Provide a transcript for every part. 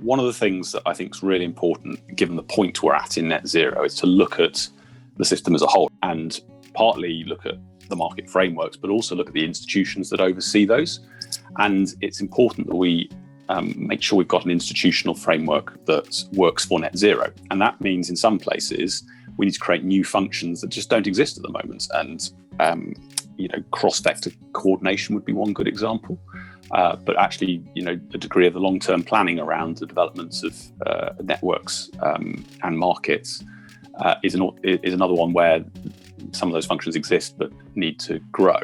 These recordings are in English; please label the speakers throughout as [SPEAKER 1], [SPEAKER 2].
[SPEAKER 1] One of the things that I think is really important, given the point we're at in net zero, is to look at the system as a whole and partly look at the market frameworks, but also look at the institutions that oversee those. And it's important that we make sure we've got an institutional framework that works for net zero. And that means in some places, we need to create new functions that just don't exist at the moment. And, cross-sector coordination would be one good example. But actually, a degree of the long-term planning around the developments of networks and markets is another one where some of those functions exist but need to grow.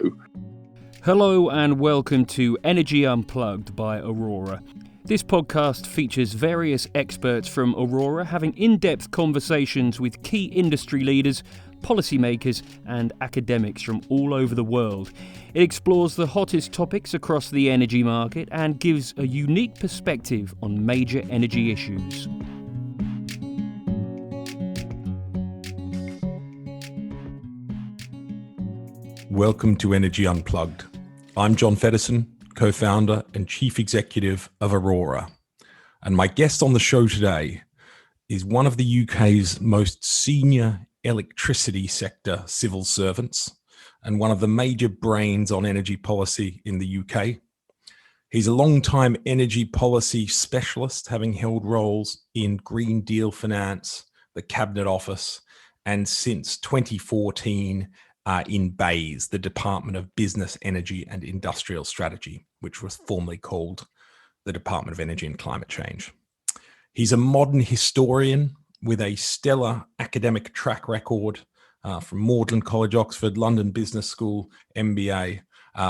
[SPEAKER 2] Hello and welcome to Energy Unplugged by Aurora. This podcast features various experts from Aurora having in-depth conversations with key industry leaders, policymakers and academics from all over the world. It explores the hottest topics across the energy market and gives a unique perspective on major energy issues.
[SPEAKER 3] Welcome to Energy Unplugged. I'm John Feddersen, co-founder and chief executive of Aurora. And my guest on the show today is one of the UK's most senior electricity sector civil servants and one of the major brains on energy policy in the UK. He's a long-time energy policy specialist, having held roles in Green Deal finance, the Cabinet Office, and since 2014 in BEIS, the Department of Business, Energy and Industrial Strategy, which was formerly called the Department of Energy and Climate Change. He's a modern historian with a stellar academic track record from Magdalen College, Oxford, London Business School, MBA.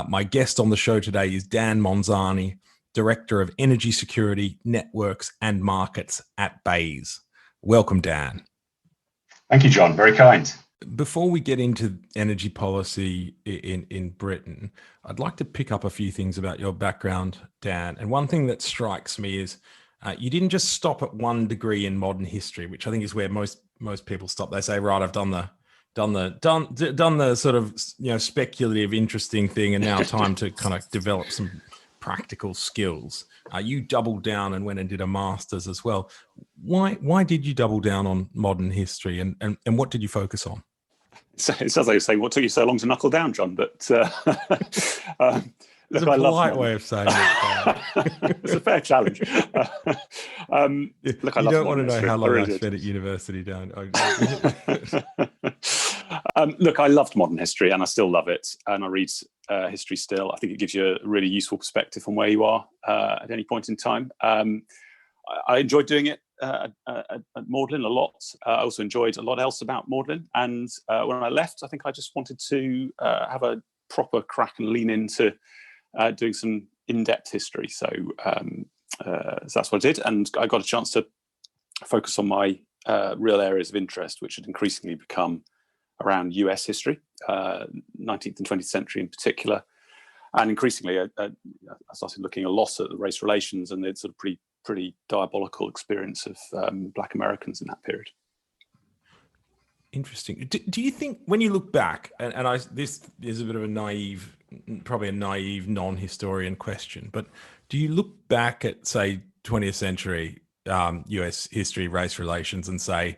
[SPEAKER 3] My guest on the show today is Dan Monzani, Director of Energy Security, Networks and Markets at BEIS. Welcome, Dan.
[SPEAKER 4] Thank you, John. Very kind.
[SPEAKER 3] Before we get into energy policy in Britain, I'd like to pick up a few things about your background, Dan. And one thing that strikes me is you didn't just stop at one degree in modern history, which I think is where most people stop. They say, right, I've done the sort of speculative, interesting thing, and now time to kind of develop some practical skills. You doubled down and went and did a master's as well. Why did you double down on modern history, and what did you focus on?
[SPEAKER 1] So it sounds like you're saying, what took you so long to knuckle down, John? But
[SPEAKER 3] it's a polite way of saying it.
[SPEAKER 1] It's a fair challenge.
[SPEAKER 3] You don't want to know how long I spent at university, Dan.
[SPEAKER 1] Look, I loved modern history and I still love it. And I read history still. I think it gives you a really useful perspective on where you are at any point in time. I enjoyed doing it at Magdalen a lot. I also enjoyed a lot else about Magdalen. And when I left, I think I just wanted to have a proper crack and lean into doing some in-depth history. So that's what I did. And I got a chance to focus on my real areas of interest, which had increasingly become around US history, 19th and 20th century in particular. And increasingly, I started looking a lot at the race relations and the sort of pretty diabolical experience of Black Americans in that period.
[SPEAKER 3] Interesting. Do you think, when you look back, this is a bit of a naive non-historian question, but do you look back at, say, 20th century US history, race relations, and say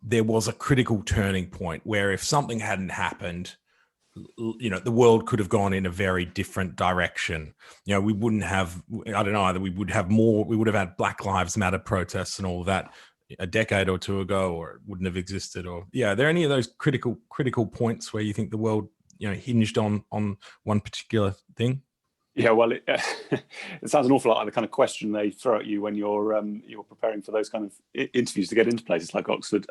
[SPEAKER 3] there was a critical turning point where if something hadn't happened, the world could have gone in a very different direction? We wouldn't have, I don't know, either we would have had Black Lives Matter protests and all of that a decade or two ago, or it wouldn't have existed. Or are there any of those critical points where you think the world hinged on one particular thing?
[SPEAKER 1] Yeah, well, it sounds an awful lot like the kind of question they throw at you when you're preparing for those kind of interviews to get into places like Oxford.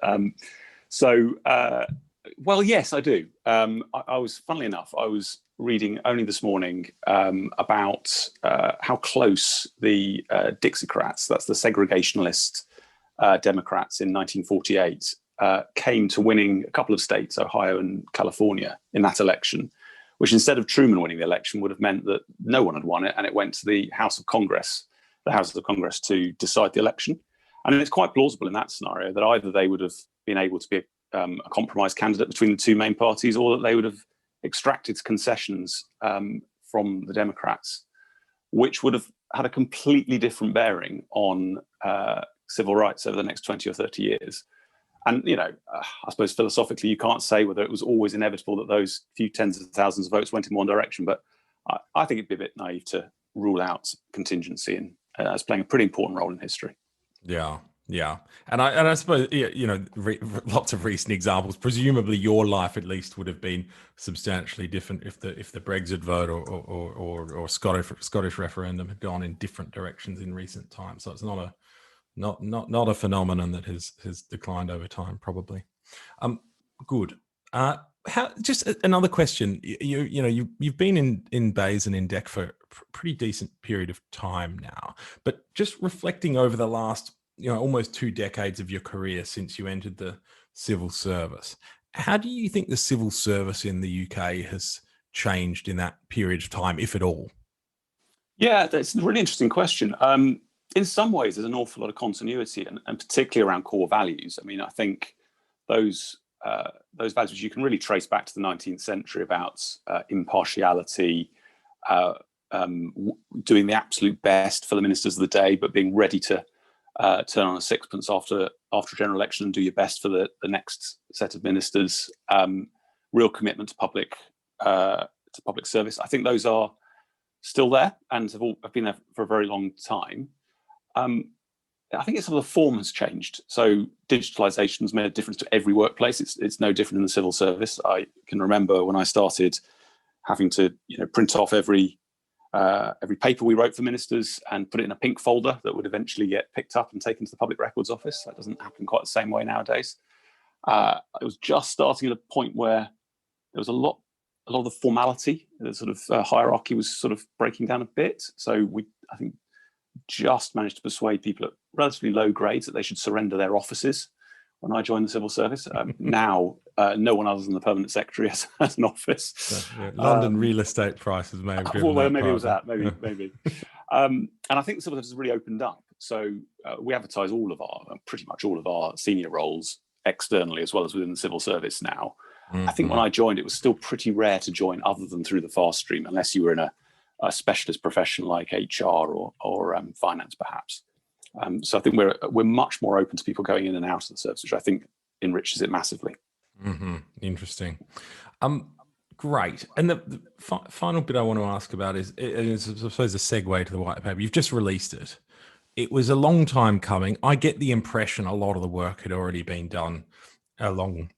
[SPEAKER 1] Well, yes, I do. I was, funnily enough, I was reading only this morning about how close the Dixiecrats, that's the segregationalist Democrats in 1948, came to winning a couple of states, Ohio and California, in that election, which instead of Truman winning the election would have meant that no one had won it, and it went to the Houses of Congress to decide the election. And it's quite plausible in that scenario that either they would have been able to be a compromise candidate between the two main parties, or that they would have extracted concessions from the Democrats, which would have had a completely different bearing on civil rights over the next 20 or 30 years. And, I suppose philosophically, you can't say whether it was always inevitable that those few tens of thousands of votes went in one direction, but I think it'd be a bit naive to rule out contingency as playing a pretty important role in history.
[SPEAKER 3] Yeah. And I suppose, lots of recent examples, presumably your life at least would have been substantially different if the Brexit vote or Scottish referendum had gone in different directions in recent times. So it's not a phenomenon that has declined over time, probably. Good. Just another question. You've been in BEIS and in DEC for a pretty decent period of time now, but just reflecting over the last almost 2 decades of your career since you entered the civil service, how do you think the civil service in the UK has changed in that period of time, if at all?
[SPEAKER 1] Yeah, that's a really interesting question. In some ways, there's an awful lot of continuity, and particularly around core values. I mean, I think those values you can really trace back to the 19th century about impartiality, doing the absolute best for the ministers of the day, but being ready to turn on a sixpence after a general election and do your best for the next set of ministers. Real commitment to public service. I think those are still there and have been there for a very long time. I think some of the form has changed. So digitalization has made a difference to every workplace. It's no different in the civil service. I can remember when I started having to print off every paper we wrote for ministers and put it in a pink folder that would eventually get picked up and taken to the Public Records Office. That doesn't happen quite the same way nowadays. It was just starting at a point where there was a lot of the formality, the sort of hierarchy was sort of breaking down a bit. So I think, just managed to persuade people at relatively low grades that they should surrender their offices when I joined the civil service. Now, no one other than the permanent secretary has an office.
[SPEAKER 3] London real estate prices may have driven
[SPEAKER 1] well, maybe it was that. Maybe. And I think the civil service has really opened up. So we advertise pretty much all of our senior roles externally as well as within the civil service now. Mm-hmm. I think when I joined, it was still pretty rare to join other than through the fast stream, unless you were in a specialist profession like HR or finance, perhaps. So I think we're much more open to people going in and out of the service, which I think enriches it massively.
[SPEAKER 3] Mm-hmm. Interesting. Great. And the final bit I want to ask about is I suppose a segue to the white paper. You've just released it. It was a long time coming. I get the impression a lot of the work had already been done a long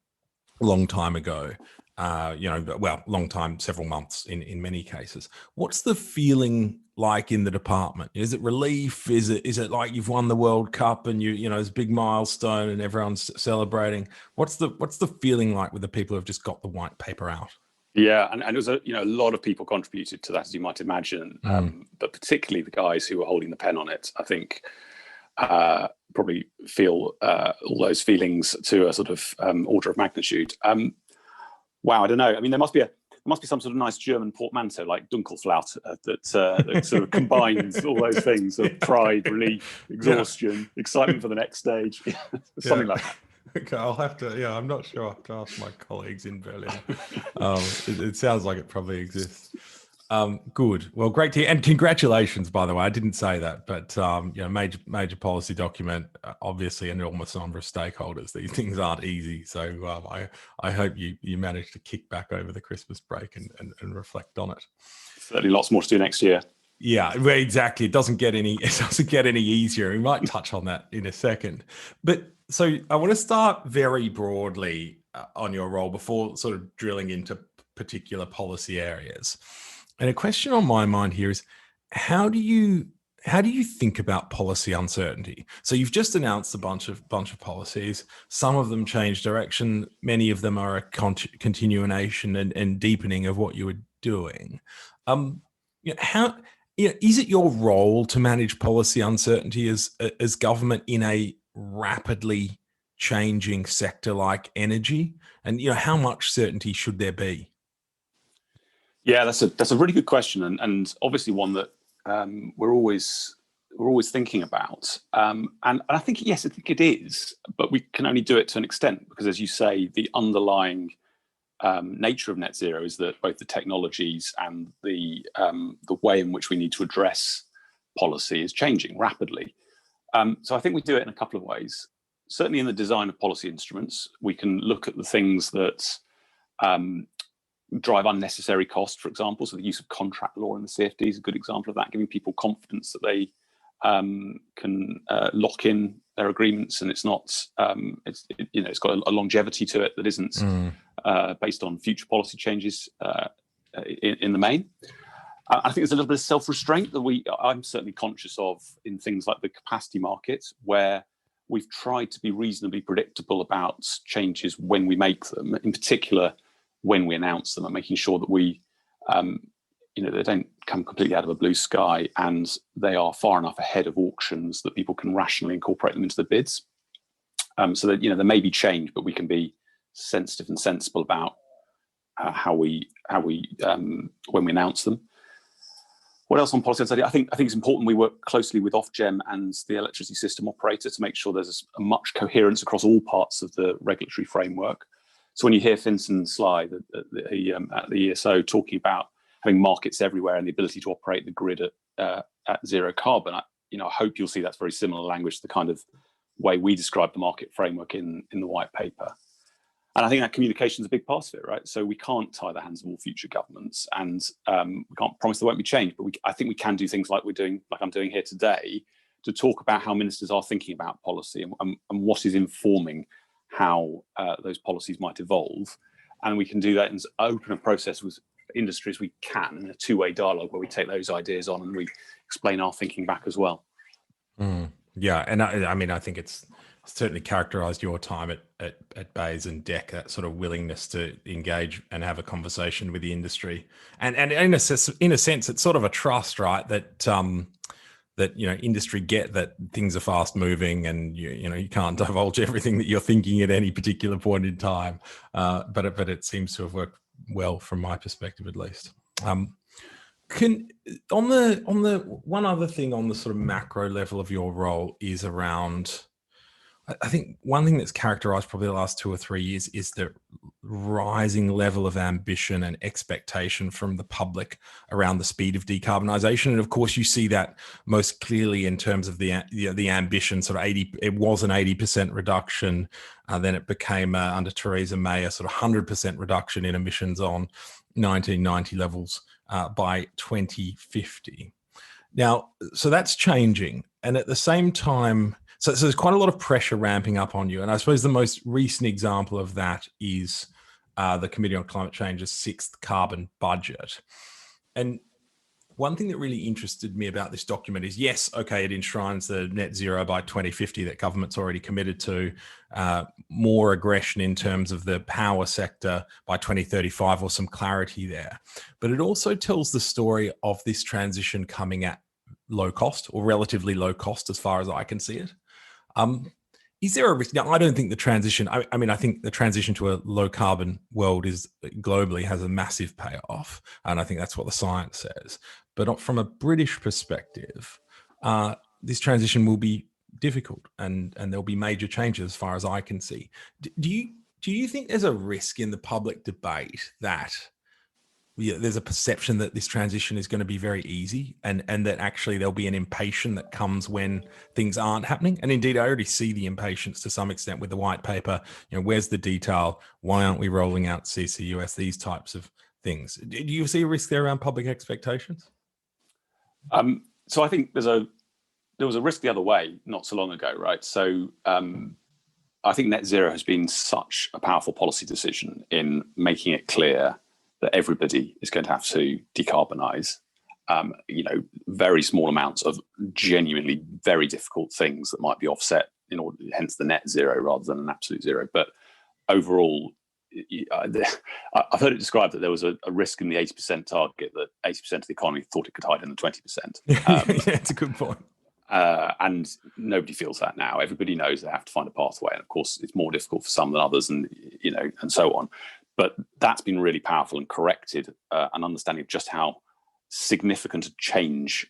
[SPEAKER 3] time ago. Long time, several months in many cases. What's the feeling like in the department? Is it relief? Is it like you've won the World Cup and it's a big milestone and everyone's celebrating? What's the feeling like with the people who have just got the white paper out?
[SPEAKER 1] Yeah, and it was a lot of people contributed to that, as you might imagine, but particularly the guys who were holding the pen on it. I think probably feel all those feelings to a sort of order of magnitude. Wow, I don't know. I mean, there must be some sort of nice German portmanteau like Dunkelflaut that sort of combines all those things of pride, relief, exhaustion, excitement for the next stage, something like that.
[SPEAKER 3] Okay, I'll have to. Yeah, I'm not sure. I'll have to ask my colleagues in Berlin. It sounds like it probably exists. Good. Well, great to hear. And congratulations, by the way. I didn't say that, but major policy document, obviously an enormous number of stakeholders. These things aren't easy. So I hope you managed to kick back over the Christmas break and reflect on it.
[SPEAKER 1] Certainly lots more to do next year.
[SPEAKER 3] Yeah, well, exactly. It doesn't get any easier. We might touch on that in a second. But so I want to start very broadly on your role before sort of drilling into particular policy areas. And a question on my mind here is, how do you think about policy uncertainty? So you've just announced a bunch of policies. Some of them change direction. Many of them are a continuation and deepening of what you were doing. Is it your role to manage policy uncertainty as government in a rapidly changing sector like energy? And how much certainty should there be?
[SPEAKER 1] Yeah, that's a really good question, and obviously one that we're always thinking about. And I think I think it is, but we can only do it to an extent because, as you say, the underlying nature of net zero is that both the technologies and the way in which we need to address policy is changing rapidly. So I think we do it in a couple of ways. Certainly in the design of policy instruments, we can look at the things that drive unnecessary cost, for example. So the use of contract law in the CFD is a good example of that, giving people confidence that they can lock in their agreements, and it's not it's got a longevity to it that isn't based on future policy changes in the main. I think there's a little bit of self-restraint that I'm certainly conscious of in things like the capacity market, where we've tried to be reasonably predictable about changes when we make them, in particular when we announce them, and making sure that we they don't come completely out of a blue sky, and they are far enough ahead of auctions that people can rationally incorporate them into the bids. So that there may be change, but we can be sensitive and sensible about how we when we announce them. What else on policy? I think it's important we work closely with Ofgem and the electricity system operator to make sure there's a much coherence across all parts of the regulatory framework. So when you hear Finson Sly at the ESO talking about having markets everywhere and the ability to operate the grid at zero carbon, I hope you'll see that's very similar language to the kind of way we describe the market framework in the white paper. And I think that communication is a big part of it, right? So we can't tie the hands of all future governments, and we can't promise there won't be change, but I think we can do things like I'm doing here today, to talk about how ministers are thinking about policy and what is informing how those policies might evolve. And we can do that in as open a process with industry as we can, in a two-way dialogue where we take those ideas on and we explain our thinking back as well.
[SPEAKER 3] Yeah, and I think it's certainly characterized your time at BEIS and DEC, that sort of willingness to engage and have a conversation with the industry, and in a sense it's sort of a trust, right, that industry get that things are fast moving, and you can't divulge everything that you're thinking at any particular point in time, but it seems to have worked well from my perspective, at least. On the one other thing on the sort of macro level of your role is around, I think one thing that's characterized probably the last 2 or 3 years is the rising level of ambition and expectation from the public around the speed of decarbonisation. And of course, you see that most clearly in terms of the ambition, sort of it was an 80% reduction. Then it became, under Theresa May, a sort of 100% reduction in emissions on 1990 levels by 2050. Now, so that's changing. And at the same time, so there's quite a lot of pressure ramping up on you. And I suppose the most recent example of that is the Committee on Climate Change's 6th carbon budget. And one thing that really interested me about this document is, yes, okay, it enshrines the net zero by 2050 that government's already committed to, more aggression in terms of the power sector by 2035, or some clarity there. But it also tells the story of this transition coming at low cost, or relatively low cost as far as I can see it. Is there a risk? Now, I don't think the transition, I think the transition to a low carbon world globally has a massive payoff. And I think that's what the science says. But from a British perspective, this transition will be difficult, and there'll be major changes as far as I can see. Do you think there's a risk in the public debate that there's a perception that this transition is going to be very easy, and that actually there'll be an impatience that comes when things aren't happening? And indeed, I already see the impatience to some extent with the white paper. Where's the detail? Why aren't we rolling out CCUS? These types of things. Do you see a risk there around public expectations?
[SPEAKER 1] So I think there was a risk the other way not so long ago, right? So I think net zero has been such a powerful policy decision in making it clear that everybody is going to have to decarbonise, very small amounts of genuinely very difficult things that might be offset in order, hence the net zero rather than an absolute zero. But overall, I've heard it described that there was a risk in the 80% target, that 80% of the economy thought it could hide in the 20%.
[SPEAKER 3] Yeah, it's a good point.
[SPEAKER 1] And nobody feels that now. Everybody knows they have to find a pathway. And of course, it's more difficult for some than others, and so on. But that's been really powerful and corrected an understanding of just how significant a change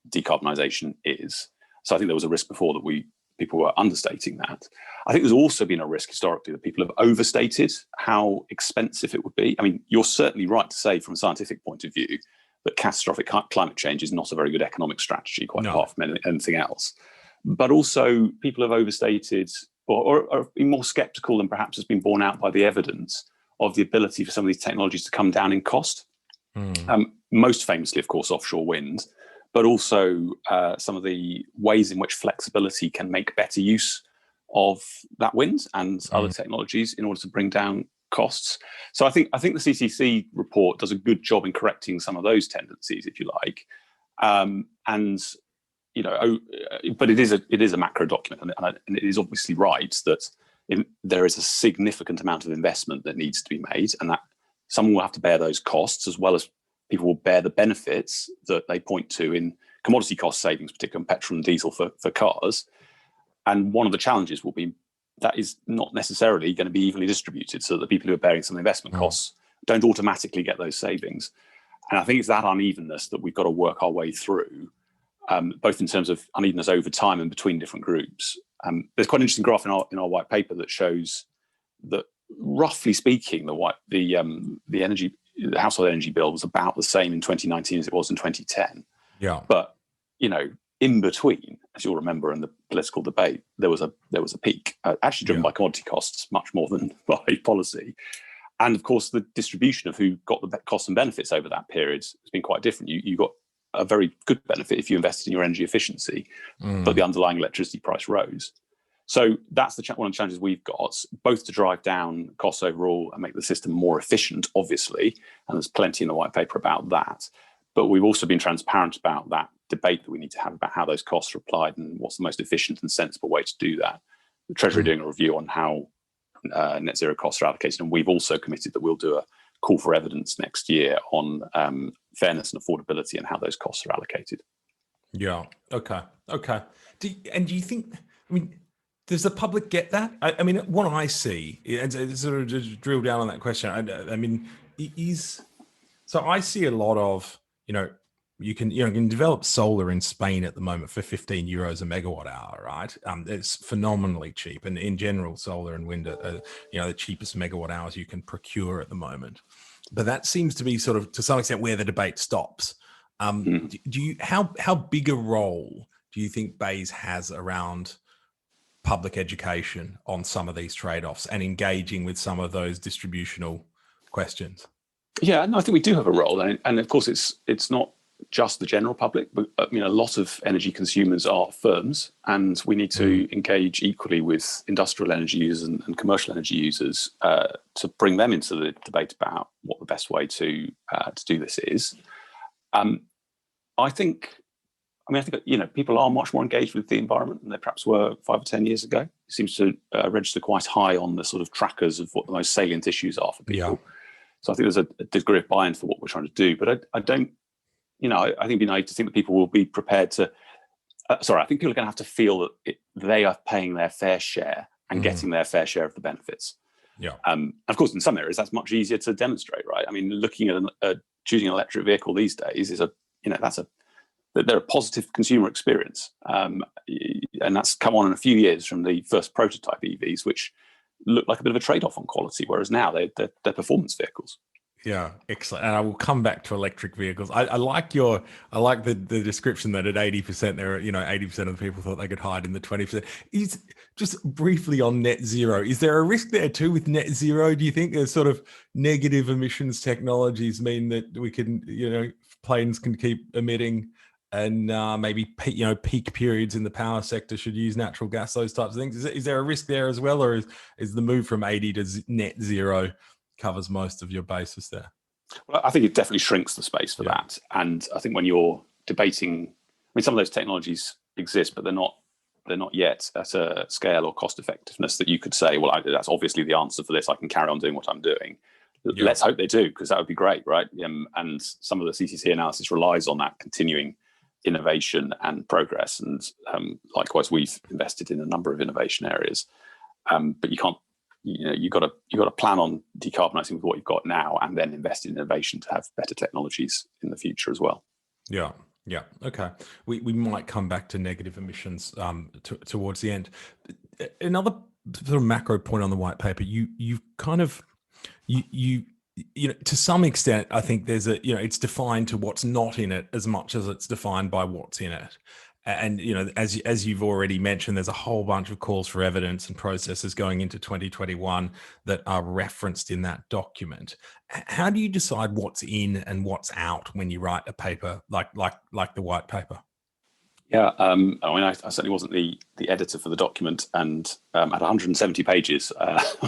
[SPEAKER 1] decarbonisation is. So I think there was a risk before that people were understating that. I think there's also been a risk historically that people have overstated how expensive it would be. I mean, you're certainly right to say from a scientific point of view that catastrophic climate change is not a very good economic strategy, quite
[SPEAKER 3] No.
[SPEAKER 1] apart from anything else. But also, people have overstated or are more sceptical than perhaps has been borne out by the evidence of the ability for some of these technologies to come down in cost. Most famously, of course, offshore wind, but also some of the ways in which flexibility can make better use of that wind and other technologies in order to bring down costs. So I think the CCC report does a good job in correcting some of those tendencies, if you like. And you know, but it is a macro document, and it is obviously right that there is a significant amount of investment that needs to be made, and that someone will have to bear those costs, as well as people will bear the benefits that they point to in commodity cost savings, particularly on petrol and diesel for cars. And one of the challenges will be that is not necessarily going to be evenly distributed, so that the people who are bearing some investment costs don't automatically get those savings. And I think it's that unevenness that we've got to work our way through, both in terms of unevenness over time and between different groups. There's quite an interesting graph in our white paper that shows that, roughly speaking, the household energy bill was about the same in 2019 as it was in 2010.
[SPEAKER 3] Yeah.
[SPEAKER 1] But in between, as you'll remember in the political debate, there was a peak, actually driven by commodity costs much more than by policy. And of course, the distribution of who got the costs and benefits over that period has been quite different. You got a very good benefit if you invested in your energy efficiency, but the underlying electricity price rose. So that's one of the challenges we've got, both to drive down costs overall and make the system more efficient, obviously, and there's plenty in the white paper about that. But we've also been transparent about that debate that we need to have about how those costs are applied and what's the most efficient and sensible way to do that. The Treasury are doing a review on how net zero costs are allocated, and we've also committed that we'll do a call for evidence next year on fairness and affordability and how those costs are allocated.
[SPEAKER 3] Yeah. Okay. Do you think, does the public get that? I mean, what I see, and sort of just drill down on that question, so I see a lot of, you can develop solar in Spain at the moment for 15 euros a megawatt hour, right? It's phenomenally cheap. And in general, solar and wind are the cheapest megawatt hours you can procure at the moment. But that seems to be sort of, to some extent, where the debate stops. How big a role do you think BEIS has around public education on some of these trade-offs and engaging with some of those distributional questions? Yeah, no,
[SPEAKER 1] I think we do have a role, and of course, it's not just the general public, but a lot of energy consumers are firms, and we need to engage equally with industrial energy users and commercial energy users to bring them into the debate about what the best way to do this is. I think people are much more engaged with the environment than they perhaps were 5 or 10 years ago. It seems to register quite high on the sort of trackers of what the most salient issues are for people. Yeah. So I think there's a degree of buy-in for what we're trying to do, but I don't. I think it'd be naive to think that people will be prepared to. I think people are going to have to feel that they are paying their fair share and getting their fair share of the benefits.
[SPEAKER 3] Yeah.
[SPEAKER 1] Of course, in some areas that's much easier to demonstrate, right? I mean, looking at choosing an electric vehicle these days is they're a positive consumer experience, and that's come on in a few years from the first prototype EVs, which look like a bit of a trade-off on quality, whereas now they're performance vehicles.
[SPEAKER 3] Yeah, excellent. And I will come back to electric vehicles. I like the description that at 80% there are, 80% of the people thought they could hide in the 20%. Is just briefly on net zero, is there a risk there too with net zero? Do you think there's sort of negative emissions technologies mean that we can, planes can keep emitting and maybe peak periods in the power sector should use natural gas, those types of things? Is there a risk there as well, or is the move from 80 to net zero covers most of your basis there?
[SPEAKER 1] Well, I think it definitely shrinks the space for that. And I think when you're debating, some of those technologies exist, but they're not yet at a scale or cost effectiveness that you could say, well, that's obviously the answer for this. I can carry on doing what I'm doing. Yeah. Let's hope they do, because that would be great, right? And some of the CCC analysis relies on that continuing innovation and progress. And likewise, we've invested in a number of innovation areas. But you can't. You've got to plan on decarbonising with what you've got now, and then invest in innovation to have better technologies in the future as well.
[SPEAKER 3] Yeah. Okay. We might come back to negative emissions towards the end. Another sort of macro point on the white paper, you to some extent, I think there's it's defined to what's not in it as much as it's defined by what's in it. And, as you've already mentioned, there's a whole bunch of calls for evidence and processes going into 2021 that are referenced in that document. How do you decide what's in and what's out when you write a paper like the white paper?
[SPEAKER 1] Yeah, I certainly wasn't the editor for the document, and at 170 pages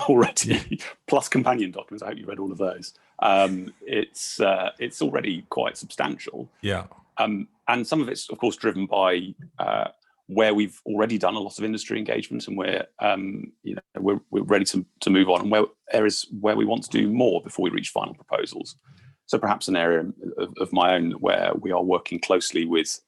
[SPEAKER 1] already, plus companion documents. I hope you read all of those. It's already quite substantial.
[SPEAKER 3] Yeah.
[SPEAKER 1] And some of it's, of course, driven by where we've already done a lot of industry engagement, and where we're ready to move on, and where areas where we want to do more before we reach final proposals. So perhaps an area of my own where we are working closely with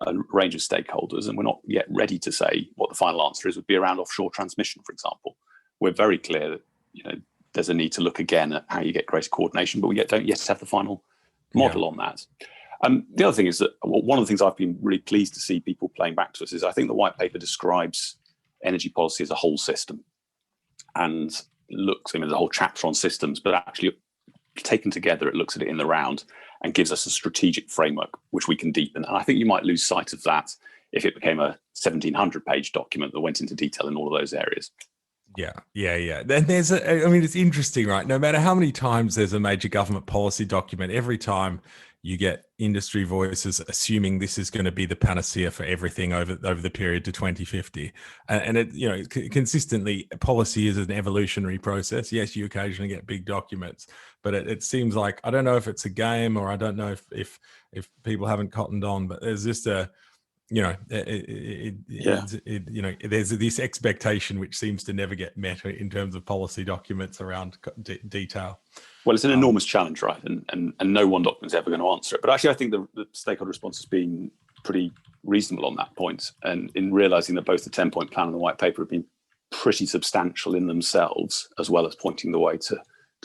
[SPEAKER 1] a range of stakeholders, and we're not yet ready to say what the final answer is, would be around offshore transmission, for example. We're very clear that there's a need to look again at how you get greater coordination, but we don't yet have the final model on that. The other thing is that one of the things I've been really pleased to see people playing back to us is I think the white paper describes energy policy as a whole system, and looks, there's a whole chapter on systems, but actually taken together, it looks at it in the round and gives us a strategic framework which we can deepen. And I think you might lose sight of that if it became a 1,700-page document that went into detail in all of those areas.
[SPEAKER 3] Yeah. Then it's interesting, right? No matter how many times there's a major government policy document, every time you get industry voices assuming this is going to be the panacea for everything over the period to 2050. And it, consistently, policy is an evolutionary process. Yes, you occasionally get big documents, but it seems like, I don't know if it's a game, or I don't know if people haven't cottoned on, but there's just there's this expectation which seems to never get met in terms of policy documents around detail.
[SPEAKER 1] Well, it's an enormous challenge, right? And no one document's ever going to answer it. But actually, I think the stakeholder response has been pretty reasonable on that point, and in realising that both the 10-point plan and the white paper have been pretty substantial in themselves, as well as pointing the way to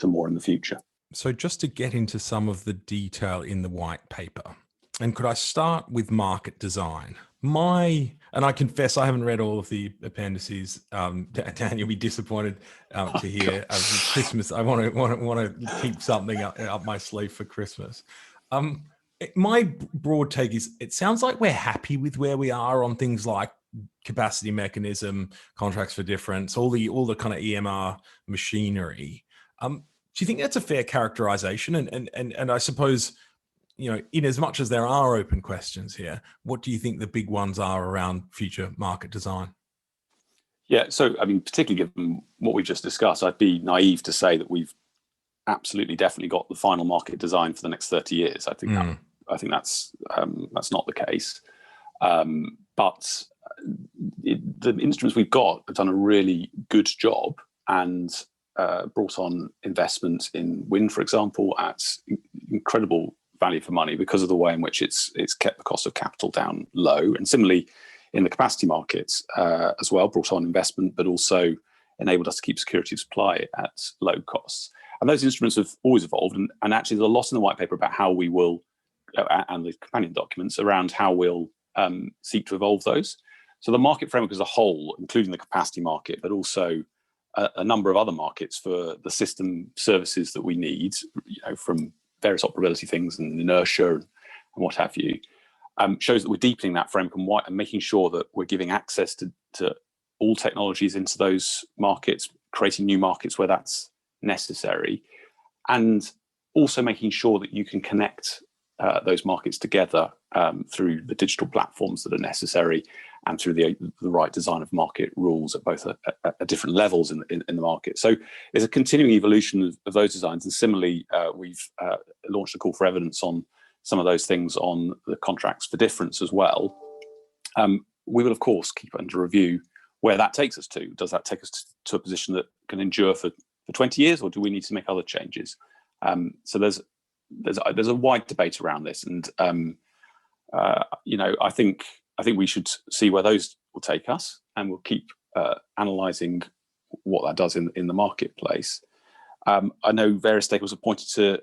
[SPEAKER 1] more in the future.
[SPEAKER 3] So just to get into some of the detail in the white paper, and could I start with market design? And I confess I haven't read all of the appendices. Dan, you'll be disappointed to hear. Christmas, I want to keep something up my sleeve for Christmas. My broad take is, it sounds like we're happy with where we are on things like capacity mechanism, contracts for difference, all the kind of EMR machinery. Do you think that's a fair characterization? And I suppose, in as much as there are open questions here, what do you think the big ones are around future market design?
[SPEAKER 1] Yeah, so particularly given what we've just discussed, I'd be naive to say that we've absolutely definitely got the final market design for the next 30 years. I think that's not the case. But the instruments we've got have done a really good job, and brought on investment in wind, for example, at incredible value for money because of the way in which it's kept the cost of capital down low. And similarly, in the capacity markets as well, brought on investment, but also enabled us to keep security of supply at low costs. And those instruments have always evolved. And actually, there's a lot in the white paper about how we will, and the companion documents around how we'll seek to evolve those. So the market framework as a whole, including the capacity market, but also a number of other markets for the system services that we need, from various operability things and inertia and what have you, shows that we're deepening that framework and making sure that we're giving access to all technologies into those markets, creating new markets where that's necessary, and also making sure that you can connect those markets together through the digital platforms that are necessary, and through the right design of market rules at both at different levels in the market. So there's a continuing evolution of those designs. And similarly, we've launched a call for evidence on some of those things on the contracts for difference as well. We will, of course, keep under review where that takes us to. Does that take us to a position that can endure for 20 years, or do we need to make other changes? So there's a wide debate around this, and I think we should see where those will take us, and we'll keep analysing what that does in the marketplace. I know various stakeholders have pointed to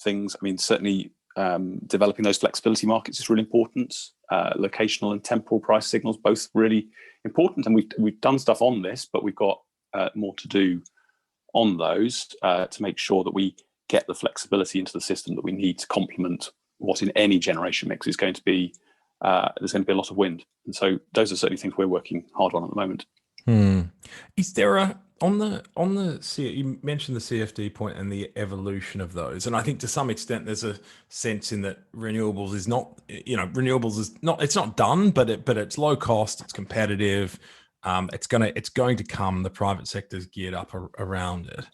[SPEAKER 1] things. Certainly developing those flexibility markets is really important. Locational and temporal price signals, both really important, and we've done stuff on this, but we've got more to do on those to make sure that we get the flexibility into the system that we need to complement what in any generation mix is going to be, there's going to be a lot of wind. And so those are certainly things we're working hard on at the moment.
[SPEAKER 3] Is there you mentioned the CFD point and the evolution of those, and I think to some extent there's a sense in that renewables is not it's not done, but it's low cost, it's competitive, it's going to come. The private sector's geared up around it.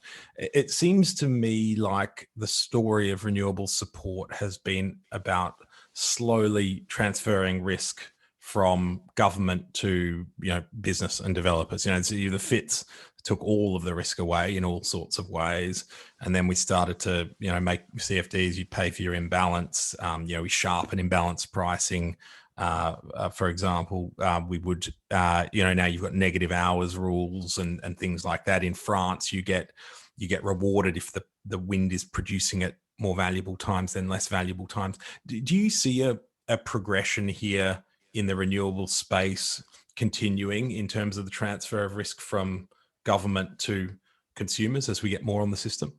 [SPEAKER 3] It seems to me like the story of renewable support has been about slowly transferring risk from government to business and developers. So the FITs took all of the risk away in all sorts of ways, and then we started to make CFDs. You pay for your imbalance. We sharpen imbalance pricing. For example, we would now you've got negative hours rules and things like that. In France, you get rewarded if the wind is producing at more valuable times than less valuable times. Do you see a progression here in the renewable space continuing in terms of the transfer of risk from government to consumers as we get more on the system?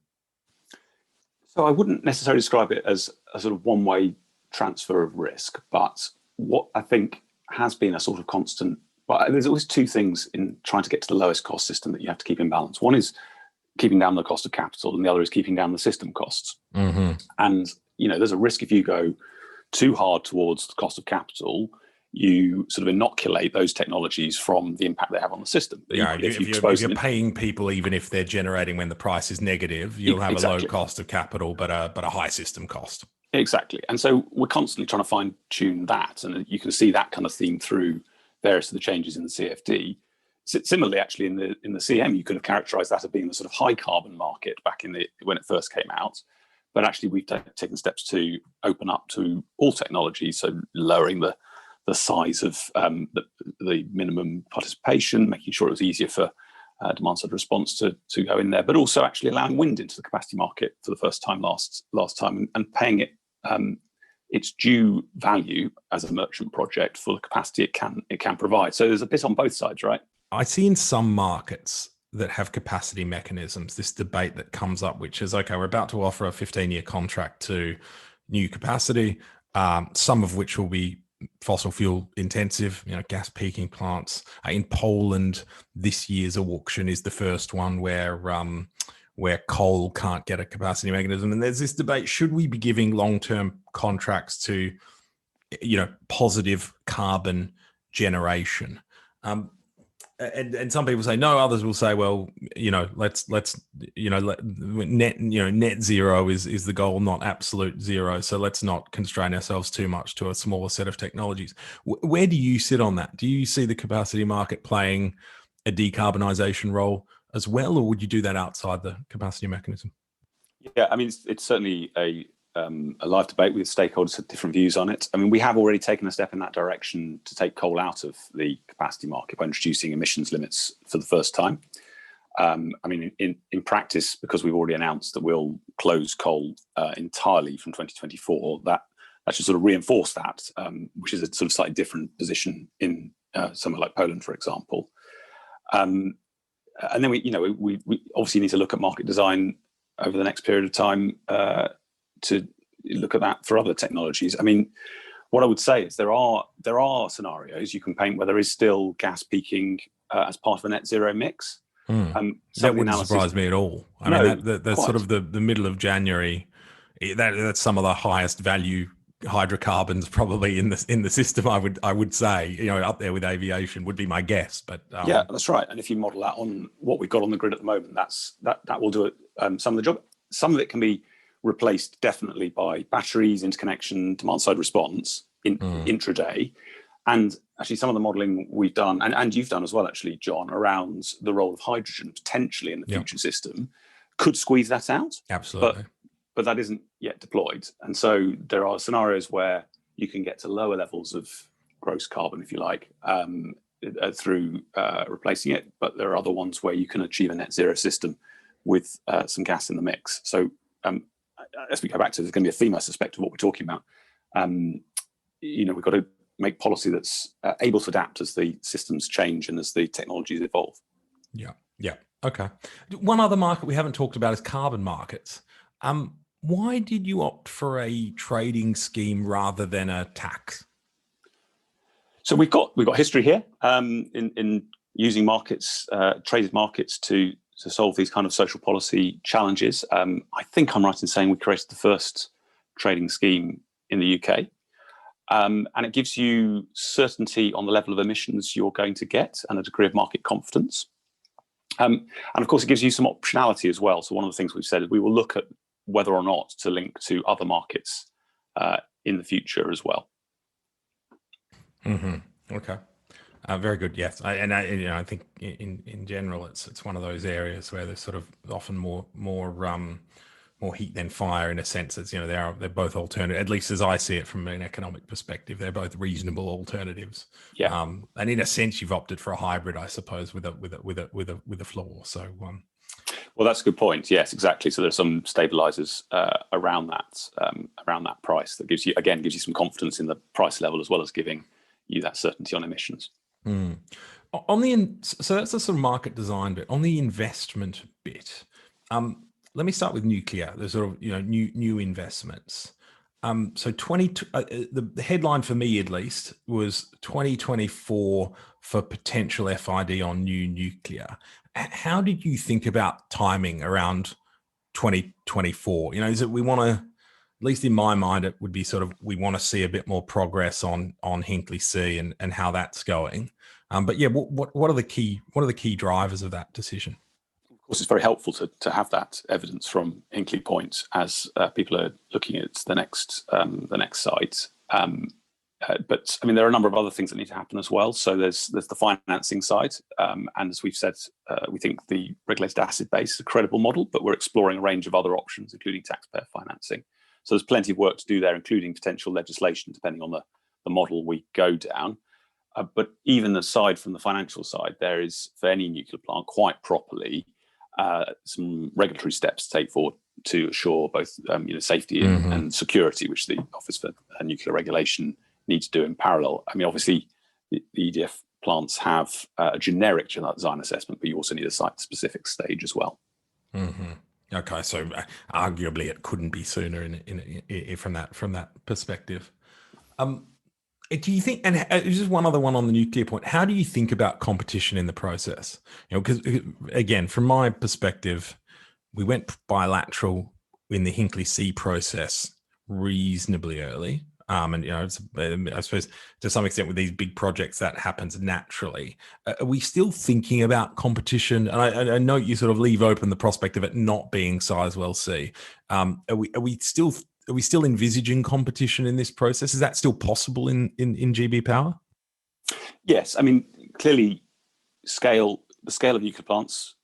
[SPEAKER 1] So I wouldn't necessarily describe it as a sort of one-way transfer of risk, but what I think has been a sort of constant, but there's always two things in trying to get to the lowest cost system that you have to keep in balance. One is keeping down the cost of capital, and the other is keeping down the system costs. Mm-hmm. And there's a risk if you go too hard towards the cost of capital, you sort of inoculate those technologies from the impact they have on the system.
[SPEAKER 3] If you're paying people, even if they're generating when the price is negative, you'll have a low cost of capital, but a high system cost.
[SPEAKER 1] Exactly. And so we're constantly trying to fine tune that. And you can see that kind of theme through various of the changes in the CFD. Similarly, actually, in the CM, you could have characterized that as being the sort of high carbon market back when it first came out. But actually, we've taken steps to open up to all technologies, so lowering the size of the minimum participation, making sure it was easier for demand-side response to go in there, but also actually allowing wind into the capacity market for the first time last time and paying it its due value as a merchant project for the capacity it can provide. So there's a bit on both sides, right?
[SPEAKER 3] I see in some markets that have capacity mechanisms, this debate that comes up, which is, okay, we're about to offer a 15-year contract to new capacity, some of which will be fossil fuel intensive, gas peaking plants. In Poland, this year's auction is the first one where coal can't get a capacity mechanism. And there's this debate, should we be giving long-term contracts to, positive carbon generation? And some people say no, others will say, well, let's net zero is the goal, not absolute zero. So let's not constrain ourselves too much to a smaller set of technologies. Where do you sit on that? Do you see the capacity market playing a decarbonisation role as well, or would you do that outside the capacity mechanism?
[SPEAKER 1] Yeah, I mean, it's certainly a live debate with stakeholders with different views on it. I mean, we have already taken a step in that direction to take coal out of the capacity market by introducing emissions limits for the first time. I mean, in practice, because we've already announced that we'll close coal entirely from 2024, that should sort of reinforce that, which is a sort of slightly different position in somewhere like Poland, for example. And then we obviously need to look at market design over the next period of time to look at that for other technologies. I mean, what I would say is there are scenarios you can paint where there is still gas peaking as part of a net zero mix.
[SPEAKER 3] That wouldn't surprise me at all. I mean, that's sort of the middle of January. That's some of the highest value hydrocarbons probably in the system. I would say, up there with aviation would be my guess. But
[SPEAKER 1] yeah, that's right. And if you model that on what we've got on the grid at the moment, that will do it. Some of the job. Some of it can be replaced definitely by batteries, interconnection, demand-side response intraday. And actually some of the modelling we've done, and you've done as well, actually, John, around the role of hydrogen potentially in the future system, could squeeze that out.
[SPEAKER 3] Absolutely.
[SPEAKER 1] But that isn't yet deployed. And so there are scenarios where you can get to lower levels of gross carbon, if you like, through replacing it. But there are other ones where you can achieve a net zero system with some gas in the mix. So as we go back to, there's going to be a theme, I suspect, of what we're talking about. We've got to make policy that's able to adapt as the systems change and as the technologies evolve.
[SPEAKER 3] Yeah. Okay. One other market we haven't talked about is carbon markets. Why did you opt for a trading scheme rather than a tax?
[SPEAKER 1] So we've got history here in using markets, traded markets to solve these kind of social policy challenges. I think I'm right in saying we created the first trading scheme in the UK. And it gives you certainty on the level of emissions you're going to get and a degree of market confidence. And of course, it gives you some optionality as well. So one of the things we've said is we will look at whether or not to link to other markets in the future as well.
[SPEAKER 3] Mm-hmm. Okay. Very good. Yes, I think in general, it's one of those areas where there's sort of often more heat than fire in a sense. It's they're both alternative. At least as I see it from an economic perspective, they're both reasonable alternatives.
[SPEAKER 1] Yeah.
[SPEAKER 3] And in a sense, you've opted for a hybrid, I suppose, with a floor. So.
[SPEAKER 1] Well, that's a good point. Yes, exactly. So there's some stabilizers around that price that gives you some confidence in the price level as well as giving you that certainty on emissions.
[SPEAKER 3] Mm. So that's the sort of market design bit. On the investment bit, let me start with nuclear. There's sort of new investments. So the headline for me at least was 2024 for potential FID on new nuclear. How did you think about timing around 2024? Is it we want to, at least in my mind, it would be sort of we want to see a bit more progress on Hinkley C and how that's going. But yeah, what are the key drivers of that decision?
[SPEAKER 1] Of course, it's very helpful to have that evidence from Hinkley Point as people are looking at the next site. But I mean, there are a number of other things that need to happen as well. So there's the financing side, and as we've said, we think the regulated asset base is a credible model, but we're exploring a range of other options, including taxpayer financing. So there's plenty of work to do there, including potential legislation, depending on the model we go down. But even aside from the financial side, there is, for any nuclear plant, quite properly, some regulatory steps to take forward to assure both safety and security, which the Office for Nuclear Regulation needs to do in parallel. I mean, obviously, the EDF plants have a generic design assessment, but you also need a site-specific stage as well.
[SPEAKER 3] Mm-hmm. Okay, so arguably it couldn't be sooner in from that perspective. Do you think, and just one other one on the nuclear point, how do you think about competition in the process? Because again, from my perspective, we went bilateral in the Hinkley C process reasonably early. And I suppose to some extent with these big projects that happens naturally. Are we still thinking about competition? And I know you sort of leave open the prospect of it not being Sizewell C. Are we still envisaging competition in this process? Is that still possible in GB Power?
[SPEAKER 1] Yes, I mean clearly the scale of nuclear plants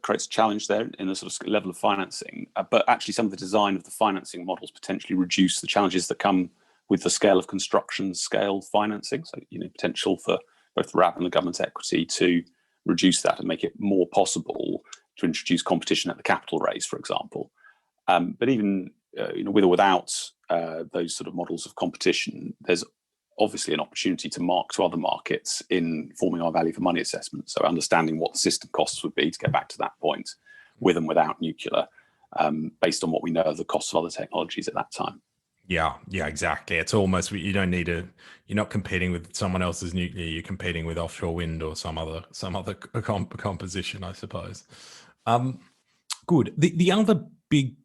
[SPEAKER 1] creates a challenge there in the sort of level of financing. But actually, some of the design of the financing models potentially reduce the challenges that come with the scale of construction, scale financing. So, potential for both the RAB and the government equity to reduce that and make it more possible to introduce competition at the capital raise, for example. But even with or without those sort of models of competition, there's obviously an opportunity to mark to other markets in forming our value for money assessment. So understanding what the system costs would be to get back to that point, with and without nuclear, based on what we know of the costs of other technologies at that time.
[SPEAKER 3] Yeah, exactly. It's almost, you're not competing with someone else's nuclear, you're competing with offshore wind or some other composition, I suppose. Good. The other big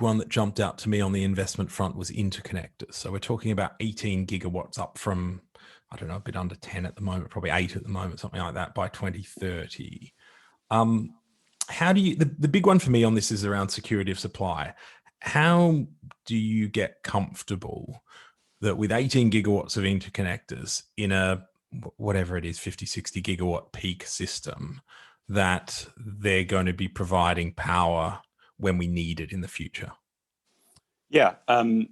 [SPEAKER 3] one that jumped out to me on the investment front was interconnectors. So we're talking about 18 gigawatts up from, I don't know, a bit under 10 at the moment, probably 8 at the moment, something like that by 2030. How do you, the big one for me on this is around security of supply. How do you get comfortable that with 18 gigawatts of interconnectors in a, whatever it is, 50, 60 gigawatt peak system, that they're going to be providing power when we need it in the future? Yeah,
[SPEAKER 1] and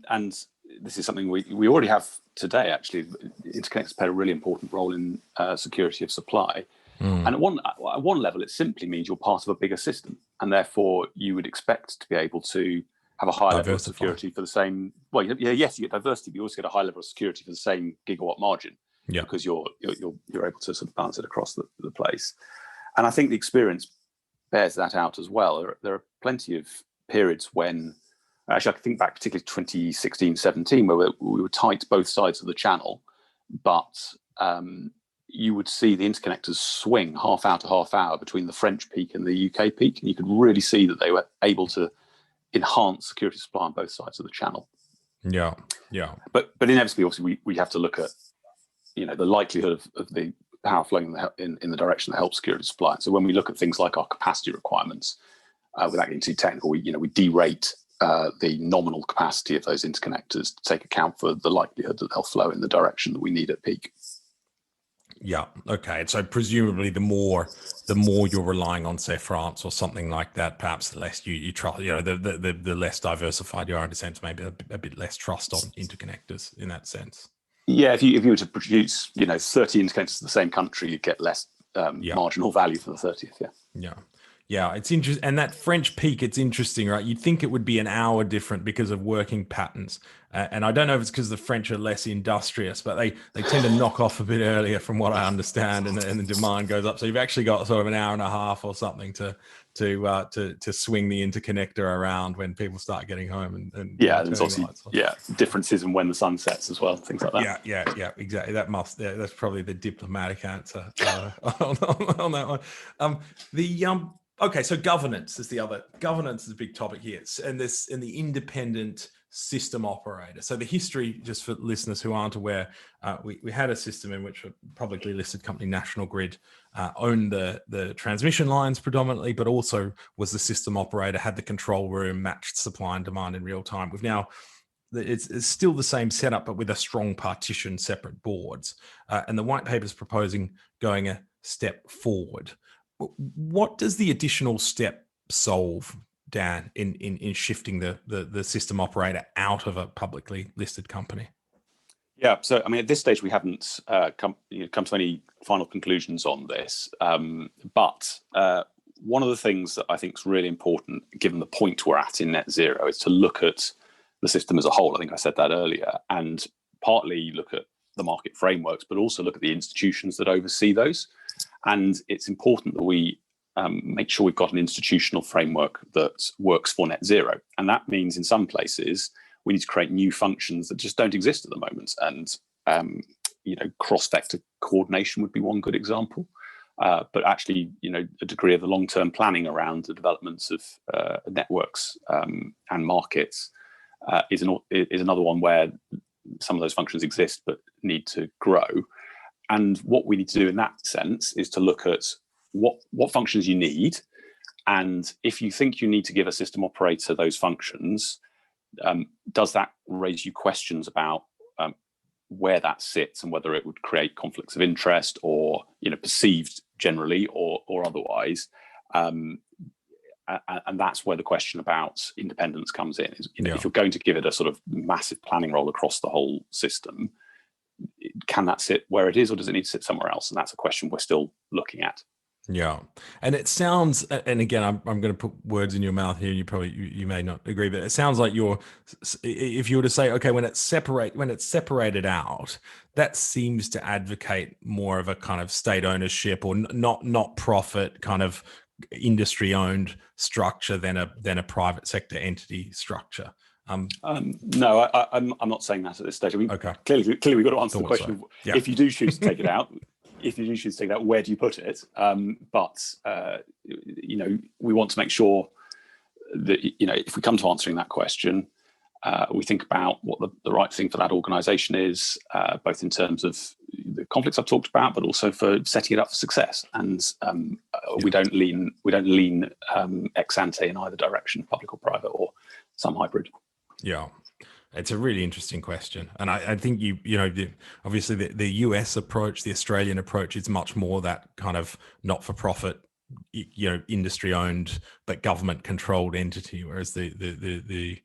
[SPEAKER 1] this is something we already have today, actually. Interconnectors play a really important role in security of supply. And at one level, it simply means you're part of a bigger system, and therefore you would expect to be able to have a high level of security for the same. Well, yes, you get diversity, but you also get a high level of security for the same gigawatt margin, because you're able to sort of balance it across the place. And I think the experience bears that out as well. There are plenty of periods when Actually, I can think back particularly to 2016, 17, where we were tight both sides of the channel, but you would see the interconnectors swing half hour to half hour between the French peak and the UK peak, and you could really see that they were able to enhance security supply on both sides of the channel.
[SPEAKER 3] Yeah.
[SPEAKER 1] But inevitably, obviously, we have to look at the likelihood of the power flowing in the direction that helps security supply. So when we look at things like our capacity requirements, without getting too technical, we derate the nominal capacity of those interconnectors to take account for the likelihood that they'll flow in the direction that we need at peak.
[SPEAKER 3] Yeah. Okay. So presumably, the more you're relying on, say, France or something like that, perhaps the less you trust. The less diversified you are, in a sense, maybe a bit less trust on interconnectors in that sense.
[SPEAKER 1] Yeah. If you were to produce 30 interconnectors in the same country, you'd get less marginal value for the 30th. Yeah.
[SPEAKER 3] Yeah. Yeah, it's interesting. And that French peak, it's interesting, right? You'd think it would be an hour different because of working patterns. And I don't know if it's because the French are less industrious, but they tend to knock off a bit earlier from what I understand, and the demand goes up. So you've actually got sort of an hour and a half or something to swing the interconnector around when people start getting home. And
[SPEAKER 1] there's also differences in when the sun sets as well, things like that.
[SPEAKER 3] Yeah, exactly. That's probably the diplomatic answer on that one. Okay, so governance is a big topic here, and the independent system operator. So the history, just for listeners who aren't aware, we had a system in which a publicly listed company, National Grid, owned the transmission lines predominantly, but also was the system operator, had the control room, matched supply and demand in real time. It's still the same setup, but with a strong partition, separate boards. And the white paper is proposing going a step forward. What does the additional step solve, Dan, in shifting the system operator out of a publicly listed company?
[SPEAKER 1] Yeah, so I mean, at this stage, we haven't come to any final conclusions on this. But one of the things that I think is really important, given the point we're at in net zero, is to look at the system as a whole. I think I said that earlier, and partly look at the market frameworks, but also look at the institutions that oversee those. And it's important that we make sure we've got an institutional framework that works for net zero. And that means in some places, we need to create new functions that just don't exist at the moment. And, cross-sector coordination would be one good example. But actually, a degree of the long-term planning around the developments of networks and markets is another one where some of those functions exist but need to grow. And what we need to do in that sense is to look at what functions you need. And if you think you need to give a system operator those functions, does that raise you questions about where that sits and whether it would create conflicts of interest or perceived generally or otherwise? And that's where the question about independence comes in. If you're going to give it a sort of massive planning role across the whole system, can that sit where it is, or does it need to sit somewhere else? And that's a question we're still looking at.
[SPEAKER 3] Yeah, and it sounds, and again, I'm going to put words in your mouth here. You may not agree, but it sounds like if you were to say, okay, when it's separated out, that seems to advocate more of a kind of state ownership or not profit kind of industry owned structure than a private sector entity structure.
[SPEAKER 1] No, I'm not saying that at this stage.
[SPEAKER 3] Okay.
[SPEAKER 1] Clearly we've got to answer the question of, if you do choose to take it out, where do you put it? But we want to make sure that, if we come to answering that question, we think about what the right thing for that organisation is, both in terms of the conflicts I've talked about, but also for setting it up for success. And we don't lean ex ante in either direction, public or private, or some hybrid.
[SPEAKER 3] Yeah, it's a really interesting question, and I think obviously the US approach, the Australian approach, is much more that kind of not-for-profit, industry owned but government controlled entity, whereas the